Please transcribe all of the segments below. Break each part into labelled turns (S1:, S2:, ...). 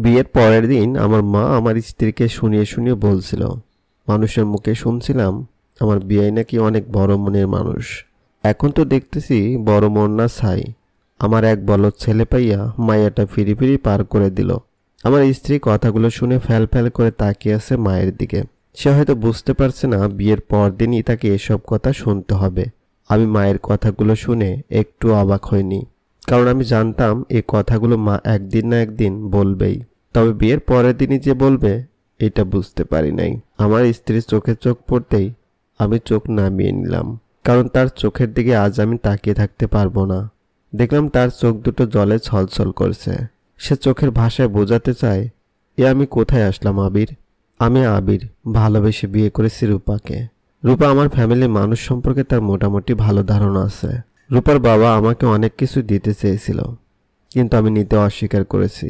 S1: বিয়ের পরের দিন আমার মা আমার স্ত্রীকে শুনিয়ে শুনিয়ে বলছিল, মানুষের মুখে শুনছিলাম আমার বিয়ে নাকি অনেক বড় মনের মানুষ। এখন তো দেখতেছি বড় মন না ছাই। আমার এক বলদ ছেলে পাইয়া মায়াটা ফিরি ফিরি পার করে দিল। আমার স্ত্রী কথাগুলো শুনে ফ্যাল ফ্যাল করে তাকিয়ে আছে মায়ের দিকে। সে হয়তো বুঝতে পারছে না বিয়ের পর দিনই তাকে এসব কথা শুনতে হবে। আমি মায়ের কথাগুলো শুনে একটু অবাক হইনি, কারণ আমি জানতাম এই কথাগুলো মা একদিন না একদিন বলবেই। তবে বিয়ের পরের দিনই যে বলবে এটা বুঝতে পারি নাই। আমার স্ত্রীর চোখে চোখ পড়তেই আমি চোখ নামিয়ে নিলাম, কারণ তার চোখের দিকে আজ আমি তাকিয়ে থাকতে পারবো না। দেখলাম তার চোখ দুটো জলে ছলছল করছে। সে চোখের ভাষায় বোঝাতে চায়, এ আমি কোথায় আসলাম আবির? আমি আবির ভালোবেসে বিয়ে করেছি রূপাকে। রূপা আমার ফ্যামিলির মানুষ সম্পর্কে তার মোটামুটি ভালো ধারণা আছে। রূপার বাবা আমাকে অনেক কিছু দিতে চেয়েছিল, কিন্তু আমি নিতে অস্বীকার করেছি,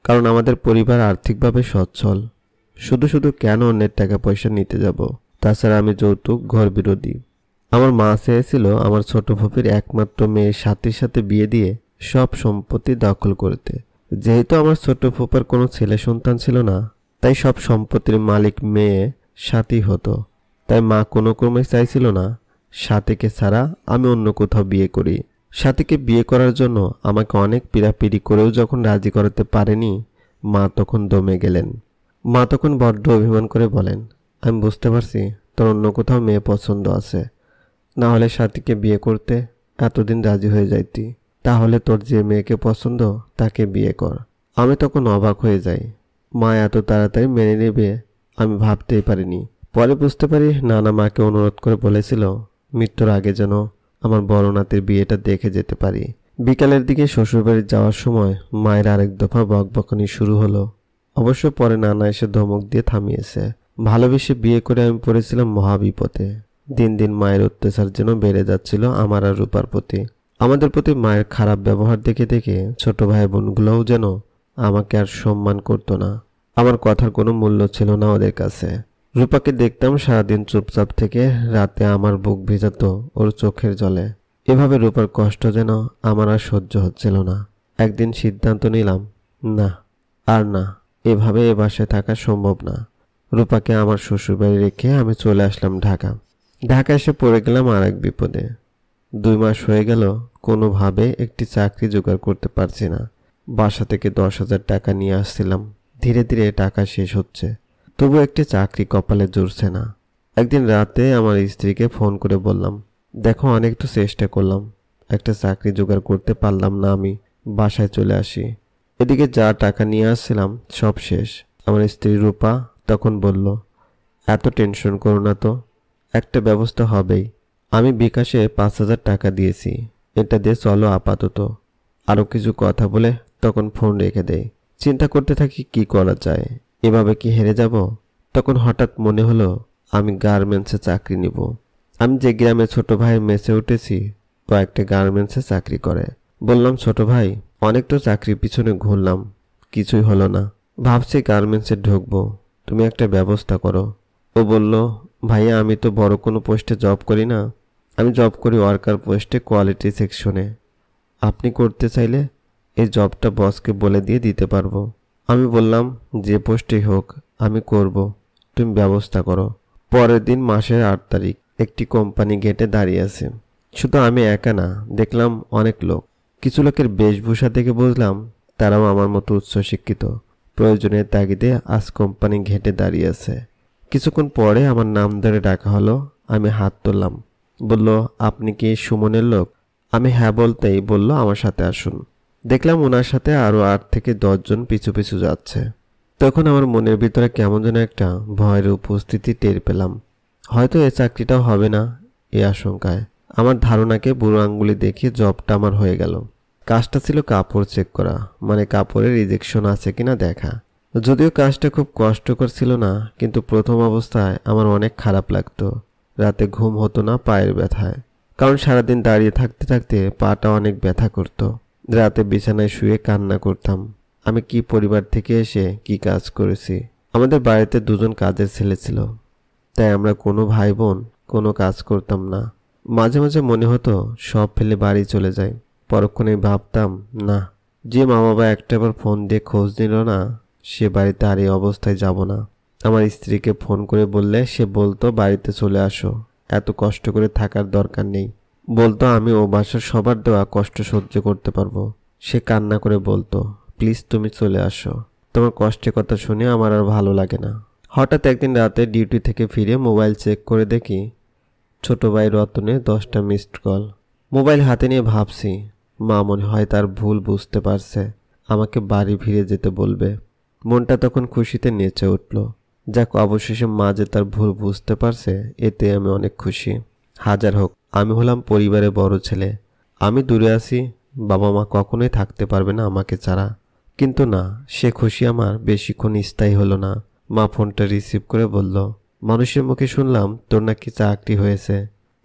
S1: কারণ আমাদের পরিবার আর্থিকভাবে সচ্ছল। শুধু শুধু কেন অন্যের টাকা পয়সা নিতে যাব? তাছাড়া আমি যৌতুক ঘর বিরোধী। আমার মা চেয়েছিল আমার ছোট ফুপির একমাত্র মেয়ের সাথীর সাথে বিয়ে দিয়ে সব সম্পত্তি দখল করতে। যেহেতু আমার ছোট ফুপার কোনো ছেলে সন্তান ছিল না, তাই সব সম্পত্তির মালিক মেয়ে সাথী হতো। তাই মা কোনো ক্রমে চাইছিল না সাথীকে ছাড়া আমি অন্য কোথাও বিয়ে করি। সাথীকে বিয়ে করার জন্য আমাকে অনেক পীড়াপিড়ি করেও যখন রাজি করাতে পারেনি, মা তখন দমে গেলেন। মা তখন বড্ড অভিমান করে বলেন, আমি বুঝতে পারছি তোর অন্য কোথাও মেয়ে পছন্দ আছে, না হলে সাথীকে বিয়ে করতে এতদিন রাজি হয়ে যাইতি। তাহলে তোর যে মেয়েকে পছন্দ তাকে বিয়ে কর। আমি তখন অবাক হয়ে যাই, মা এত তাড়াতাড়ি মেনে নেবে আমি ভাবতেই পারিনি। পরে বুঝতে পারি নানা মাকে অনুরোধ করে বলেছিল মৃত্যুর আগে যেন আমার বড় নাতির বিয়েটা দেখে যেতে পারি। বিকালের দিকে শ্বশুরবাড়ি যাওয়ার সময় মায়ের আরেক দফা বকবকানি শুরু হলো। অবশ্য পরে নানা এসে ধমক দিয়ে থামিয়েছে। ভালোবেসে বিয়ে করে আমি পড়েছিলাম মহাবিপদে। দিন দিন মায়ের অত্যাচার যেন বেড়ে যাচ্ছিল আমার আর রূপার প্রতি। আমাদের প্রতি মায়ের খারাপ ব্যবহার দেখে দেখে ছোট ভাই বোনগুলোও যেন আমাকে আর সম্মান করতো না। আমার কথার কোনো মূল্য ছিল না ওদের কাছে। রূপাকে দেখতাম সারাদিন চুপচাপ থেকে, রাতে আমার বুক ভেজাতো ওর চোখের জলে। এভাবে রূপার কষ্ট যেন আমার আর সহ্য হচ্ছিল না। একদিন সিদ্ধান্ত নিলাম, না আর না, এভাবে এ বাসায় থাকা সম্ভব না। রূপাকে আমার শ্বশুরবাড়ি রেখে আমি চলে আসলাম ঢাকা। ঢাকা এসে পড়ে গেলাম আর এক বিপদে। 2 মাস হয়ে গেল কোনোভাবে একটি চাকরি জোগাড় করতে পারছি না। বাসা থেকে 10,000 টাকা নিয়ে আসছিলাম, ধীরে ধীরে টাকা শেষ হচ্ছে, তবু একটি চাকরি কপালে জুড়ছে না। একদিন রাতে আমার স্ত্রীকে ফোন করে বললাম, দেখো অনেক তো চেষ্টা করলাম, একটা চাকরি জোগাড় করতে পারলাম না, আমি বাসায় চলে আসি। এদিকে যা টাকা নিয়ে আসছিলাম সব শেষ। আমার স্ত্রী রূপা তখন বলল, এত টেনশন করো না তো, একটা ব্যবস্থা হবেই। আমি বিকাশে 5,000 টাকা দিয়েছি, এটা দিয়ে চলো আপাতত। আরও কিছু কথা বলে তখন ফোন রেখে দেয়। চিন্তা করতে থাকি কি করা যায়, এভাবে কি হেরে যাব? তখন হঠাৎ মনে হলো আমি গার্মেন্টসে চাকরি নিব। আমি যে গ্রামে ছোট ভাইয়ের মেসে উঠেছি ও একটা গার্মেন্টসে চাকরি করে। বললাম, ছোট ভাই, অনেক তো চাকরির পিছনে ঘুরলাম, কিছুই হলো না, ভাবছি গার্মেন্টসে ঢুকবো, তুমি একটা ব্যবস্থা করো। ও বলল, ভাইয়া আমি তো বড় কোনো পোস্টে জব করি না, আমি জব করি ওয়ার্কার পোস্টে, কোয়ালিটি সেকশনে। আপনি করতে চাইলে এই জবটা বসকে বলে দিয়ে দিতে পারবো। আমি বললাম, যে পোস্টেই হোক আমি করব, তুমি ব্যবস্থা করো। পরের দিন মাসের 8 তারিখ একটি কোম্পানি গেটে দাঁড়িয়ে আছে। শুধু আমি একা না, দেখলাম অনেক লোক। কিছু লোকের বেশভূষা দেখে বুঝলাম তারাও আমার মতো উচ্চশিক্ষিত। প্রয়োজনের তাগিদে আজ কোম্পানি ঘেটে দাঁড়িয়ে আছে। কিছুক্ষণ পরে আমার নাম ধরে ডাকা হলো। আমি হাত তুললাম। বলল, আপনি কি সুমনের লোক? আমি হ্যাঁ বলতেই বলল, আমার সাথে আসুন। দেখলাম ওনার সাথে আরো 8 থেকে 10 জন পিছু পিছু যাচ্ছে। তখন আমার মনের ভিতরে কেমন যেন একটা ভয়ের উপস্থিতি টের পেলাম। হয়তো এ চাকরিটাও হবে না, এই আশঙ্কায় আমার ধারণাকে বুড়ো আঙ্গুলি দেখিয়ে জবটা আমার হয়ে গেল। কাজটা ছিল কাপড় চেক করা, মানে কাপড়ের রিজেকশন আছে কিনা দেখা। যদিও কাজটা খুব কষ্টকর ছিল না, কিন্তু প্রথম অবস্থায় আমার অনেক খারাপ লাগতো। রাতে ঘুম হতো না পায়ের ব্যথায়, কারণ সারাদিন দাঁড়িয়ে থাকতে থাকতে পাটা অনেক ব্যথা করতো। রাতে বিছানায় শুয়ে কান্না করতাম। আমি কি পরিবার থেকে এসে কি কাজ করেছি। আমাদের বাড়িতে 2 জন কাজের ছেলে ছিল, তাই আমরা কোনো ভাই বোন কোনো কাজ করতাম না। মাঝে মাঝে মনে হতো সব ফেলে বাড়ি চলে যাই। পরক্ষণেই ভাবতাম, না, যে মা বাবা একটাবার ফোন দিয়ে খোঁজ নিল না, সে বাড়িতে আর এই অবস্থায় যাব না। আমার স্ত্রীকে ফোন করে বললে সে বলতো বাড়িতে চলে আসো, এত কষ্ট করে থাকার দরকার নেই। বলতো আমি ও বাসার সবার দেওয়া কষ্ট সহ্য করতে পারবো। সে কান্না করে বলতো প্লিজ তুমি চলে আসো, তোমার কষ্টের কথা শুনে আমার আর ভালো লাগে না। হঠাৎ একদিন রাতে ডিউটি থেকে ফিরে মোবাইল চেক করে দেখি ছোট ভাই রতনের 10টা মিসড কল। মোবাইল হাতে নিয়ে ভাবছি মা মনে হয় তার ভুল বুঝতে পারছে, আমাকে বাড়ি ফিরে যেতে বলবে। মনটা তখন খুশিতে নেচে উঠল। যাক, অবশেষে মা যে তার ভুল বুঝতে পারছে এতে আমি অনেক খুশি। হাজার হোক, আমি হলাম পরিবারের বড় ছেলে। আমি দূরে আছি, বাবা মা কখনোই থাকতে পারবে না আমাকে ছাড়া। কিন্তু না, সে খুশি আমার বেশিক্ষণ স্থায়ী হলো না। মা ফোনটা রিসিভ করে বলল মানুষের মুখে শুনলাম তোর নাকি চাকরি হয়েছে।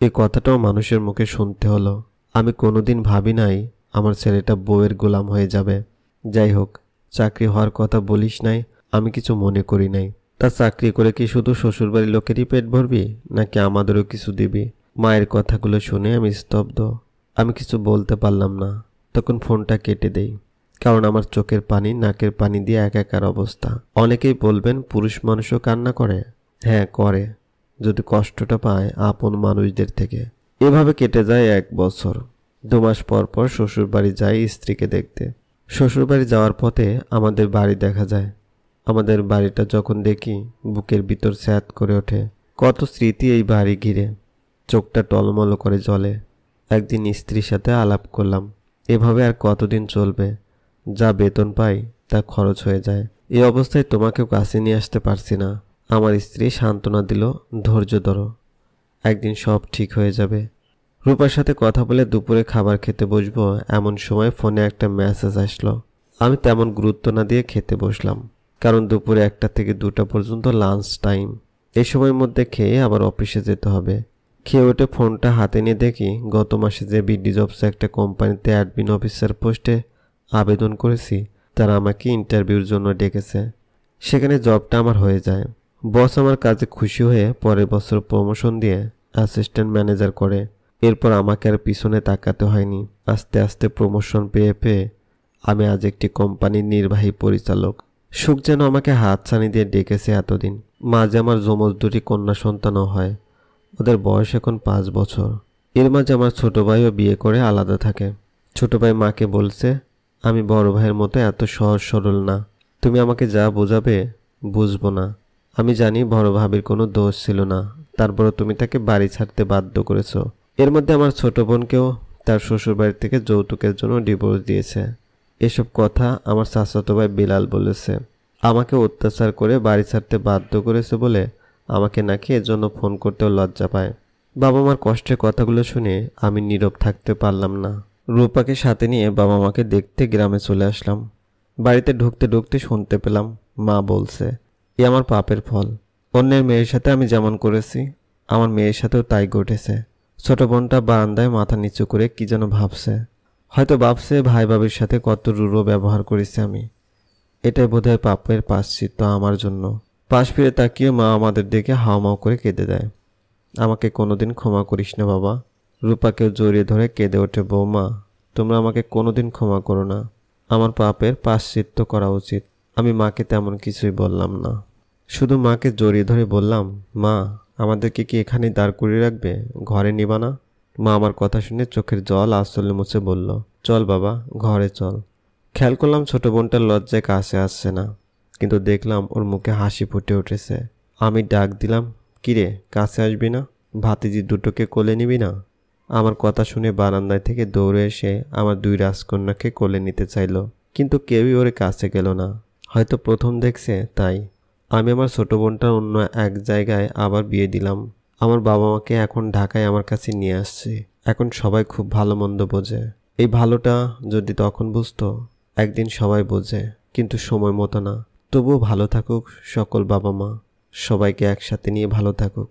S1: এই কথাটাও মানুষের মুখে শুনতে হলো। আমি কোনোদিন ভাবি নাই আমার ছেলেটা বউয়ের গোলাম হয়ে যাবে। যাই হোক, চাকরি হওয়ার কথা বলিস নাই, আমি কিছু মনে করি নাই। তা চাকরি করে কি শুধু শ্বশুরবাড়ির লোকেরই পেট ভরবি নাকি আমাদেরও কিছু দিবি? মায়ের কথাগুলো শুনে আমি স্তব্ধ। আমি কিছু বলতে পারলাম না। তখন ফোনটা কেটে দেই, কারণ আমার চোখের পানি নাকের পানি দিয়ে একাকার অবস্থা। অনেকেই বলবেন পুরুষ মানুষও কান্না করে। হ্যাঁ করে, যদি কষ্টটা পায় আপন মানুষদের থেকে। এভাবে কেটে যায় 1 বছর। 2 মাস পর পর শ্বশুর বাড়ি যাই স্ত্রীকে দেখতে। শ্বশুর বাড়ি যাওয়ার পথে আমাদের বাড়ি দেখা যায়। আমাদের বাড়িটা যখন দেখি বুকের ভিতর স্যাঁত করে ওঠে। কত স্মৃতি এই বাড়ি ঘিরে, চোখটা টলমল করে জ্বলে। একদিন স্ত্রীর সাথে আলাপ করলাম, এভাবে আর কতদিন চলবে? যা বেতন পাই তা খরচ হয়ে যায়। এই অবস্থায় তোমাকেও কাছে নিয়ে আসতে পারছি না। আমার স্ত্রী সান্ত্বনা দিল, ধৈর্য ধরো, একদিন সব ঠিক হয়ে যাবে। রূপার সাথে কথা বলে দুপুরে খাবার খেতে বসবো এমন সময় ফোনে একটা মেসেজ আসলো। আমি তেমন গুরুত্ব না দিয়ে খেতে বসলাম, কারণ দুপুরে 1টা থেকে 2টা পর্যন্ত লাঞ্চ টাইম। এই সময়ের মধ্যে খেয়ে আবার অফিসে যেতে হবে। খেয়ে উঠে ফোনটা হাতে নিয়ে দেখি গত মাসে যে বিডি জবসে একটা কোম্পানিতে অ্যাডমিন অফিসার পোস্টে আবেদন করেছি তারা আমাকে ইন্টারভিউর জন্য ডেকেছে। সেখানে জবটা আমার হয়ে যায়। বস আমার কাজে খুশি হয়ে পরের বছর প্রমোশন দিয়ে অ্যাসিস্ট্যান্ট ম্যানেজার করে। এরপর আমাকে আর পিছনে তাকাতে হয়নি। আস্তে আস্তে প্রমোশন পেয়ে পেয়ে আমি আজ একটি কোম্পানির নির্বাহী পরিচালক। সুখ যেন আমাকে হাতছানি দিয়ে ডেকেছে এতদিন। মাঝে আমার যমজ 2টি কন্যা সন্তানও হয়। ওদের বয়স এখন 5 বছর। এর মাঝে আমার ছোট ভাইও বিয়ে করে আলাদা থাকে। ছোট ভাই মাকে বলছে আমি বড় ভাইয়ের মতো এত সহজ সরল না, তুমি আমাকে যা বোঝাবে বুঝবো না। আমি জানি বড় ভাবির কোনো দোষ ছিল না, তারপরও তুমি তাকে বাড়ি ছাড়তে বাধ্য করেছো। এর মধ্যে আমার ছোট বোনকেও তার শ্বশুর বাড়ি থেকে যৌতুকের জন্য ডিভোর্স দিয়েছে। এসব কথা আমার চাচাতো ভাই বিলাল বলেছে। আমাকে অত্যাচার করে বাড়ি ছাড়তে বাধ্য করেছে বলে আমাকে নাকি এজন্য ফোন করতেও লজ্জা পায়। বাবা মার কষ্টের কথাগুলো শুনে আমি নীরব থাকতে পারলাম না। রূপাকে সাথে নিয়ে বাবা মাকে দেখতে গ্রামে চলে আসলাম। বাড়িতে ঢুকতে ঢুকতে শুনতে পেলাম মা বলছে এ আমার পাপের ফল। অন্যের মেয়ের সাথে আমি যেমন করেছি আমার মেয়ের সাথেও তাই ঘটেছে। ছোট বোনটা বারান্দায় মাথা নিচু করে কি যেন ভাবছে। হয়তো ভাবছে ভাই ভাবির সাথে কত রূঢ় ব্যবহার করেছি আমি। এটাই বোধহয় পাপের প্রায়শ্চিত্ত আমার জন্য। পাশ ফিরে তাকিয়ে মা আমাদের দিকে হাওমাও করে কেঁদে দেয়। আমাকে কোনোদিন ক্ষমা করিস না বাবা। রূপাকেও জড়িয়ে ধরে কেঁদে ওঠে, বৌমা তোমরা আমাকে কোনোদিন ক্ষমা করো না, আমার পাপের প্রায়শ্চিত্ত করা উচিত। আমি মাকে তেমন কিছুই বললাম না, শুধু মাকে জড়িয়ে ধরে বললাম মা আমাদেরকে কি এখানে দাঁড় করিয়ে রাখবে, ঘরে নিবা না? মা আমার কথা শুনে চোখের জল আঁচলে মুছে বলল চল বাবা ঘরে চল। খেয়াল করলাম ছোট বোনটার লজ্জায় কাছে আসছে না, কিন্তু দেখলাম ওর মুখে হাসি ফুটে উঠেছে। আমি ডাক দিলাম কিরে কাছে আসবি না, ভাতিজি দুটোকে কোলে নিবি না? আমার কথা শুনে বারান্দায় থেকে দৌড়ে এসে আমার 2 রাজকন্যাকে কোলে নিতে চাইল, কিন্তু কেউই ওর কাছে গেল না। হয়তো প্রথম দেখছে তাই। আমি আমার ছোট বোনটার অন্য এক জায়গায় আবার বিয়ে দিলাম। আমার বাবা মাকে এখন ঢাকায় আমার কাছে নিয়ে আসছি। এখন সবাই খুব ভালো মন্দ বোঝে। এই ভালোটা যদি তখন বুঝতো, একদিন সবাই বোঝে, কিন্তু সময় মতো না। তবুও ভালো থাকুক সকল বাবা মা, সবাইকে একসাথে নিয়ে ভালো থাকুক।